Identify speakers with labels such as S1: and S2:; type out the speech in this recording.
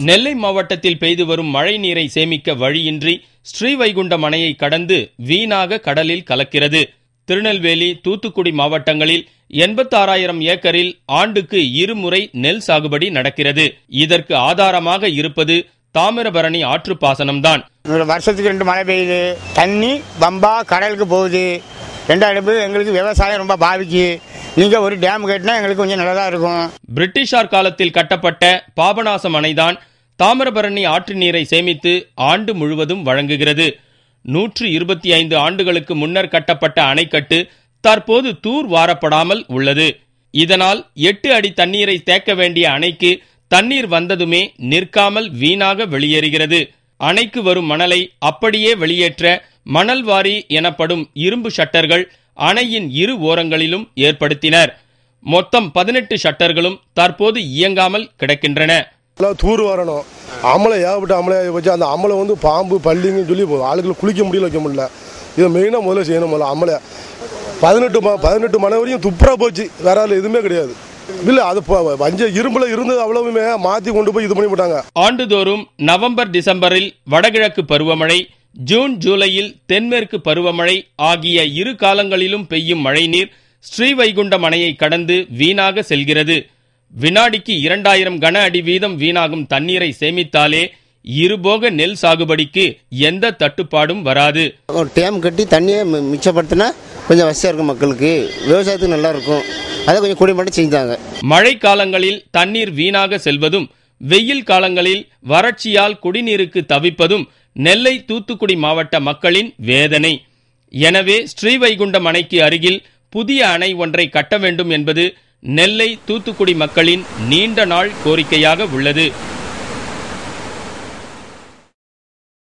S1: நெல்லை மாவட்டத்தில் பெய்து வரும் மழை நீரை சேமிக்க வழியின்றி ஸ்ரீவைகுண்டம் அணையை கடந்து வீணாக கடலில் கலக்கிறது. திருநெல்வேலி, தூத்துக்குடி மாவட்டங்களில் 86,000 ஏக்கரில் ஆண்டுக்கு 2 முறை நெல் சாகுபடி நடக்கிறது. இதற்கு ஆதாரமாக இருப்பது தாமிரபரணி ஆற்று பாசனம்தான்.
S2: வருஷத்துக்கு 2 மழை பெய்யுது, தண்ணி பம்பா கடலுக்கு போகுது. 2 எங்களுக்கு விவசாயம் ரொம்ப பாதிக்கு. நீங்க ஒரு டேம் கட்டினா எங்களுக்கு கொஞ்சம் நல்லதா இருக்கும்.
S1: பிரிட்டிஷார் காலத்தில் கட்டப்பட்ட பாபநாசம் அணைதான் தாமிரபரணி ஆற்று நீரை சேமித்து ஆண்டு முழுவதும் வழங்குகிறது. 125 ஆண்டுகளுக்கு முன்னர் கட்டப்பட்ட அணைக்கட்டு தற்போது தூர் வாரப்படாமல் உள்ளது. இதனால் 8 அடி தண்ணீரை தேக்க வேண்டிய அணைக்கு தண்ணீர் வந்ததுமே நிற்காமல் வீணாக வெளியேறுகிறது. அணைக்கு வரும் மணலை அப்படியே வெளியேற்ற மணல்வாரி எனப்படும் இரும்பு ஷட்டர்கள் அணையின் 2 ஓரங்களிலும் ஏற்படுத்தினர். மொத்தம் 18 ஷட்டர்களும் தற்போது இயங்காமல் கிடக்கின்றன.
S3: தூர் வரணும், அமலை ஏகப்பட்ட அமலையாக வச்சு அந்த அமலை பாம்பு பள்ளிங்கன்னு சொல்லி ஆளுகளை குளிக்க முடியல, வைக்க முடியல. இதை மெயினாக முதல்ல செய்யணும். அமலை 18 மணி வரையும் துப்புரா போச்சு, வேற எதுவுமே கிடையாது. இல்லை அது வஞ்ச இரும்புல இருந்தது அவ்வளவுமே மாற்றி கொண்டு போய் இது பண்ணி போட்டாங்க.
S1: ஆண்டுதோறும் நவம்பர் டிசம்பரில் வடகிழக்கு பருவமழை, ஜூன் ஜூலையில் தென்மேற்கு பருவமழை ஆகிய 2 காலங்களிலும் பெய்யும் மழைநீர் ஸ்ரீவைகுண்டம் அணையை கடந்து வீணாக செல்கிறது. வினாடிக்கு 2000 கன அடி வீதம் வீணாகும் தண்ணீரை சேமித்தாலே இருபோக நெல் சாகுபடிக்கு எந்த தட்டுப்பாடும் வராது.
S4: ஒரு டேம் கட்டி தண்ணியை மிச்சப்படுத்தினா கொஞ்சம் வசதியாக இருக்கும், மக்களுக்கு விவசாயத்துக்கு நல்லா இருக்கும். அதை கொஞ்சம் குடிமட்டம் செஞ்சாங்க.
S1: மழை காலங்களில் தண்ணீர் வீணாக செல்வதும், வெயில் காலங்களில் வறட்சியால் குடிநீருக்கு தவிப்பதும் நெல்லை, தூத்துக்குடி மாவட்ட மக்களின் வேதனை. எனவே ஸ்ரீவைகுண்டம் அணைக்கு அருகில் புதிய அணை ஒன்றை கட்ட வேண்டும் என்பது நெல்லை, தூத்துக்குடி மக்களின் நீண்ட நாள் கோரிக்கையாக உள்ளது.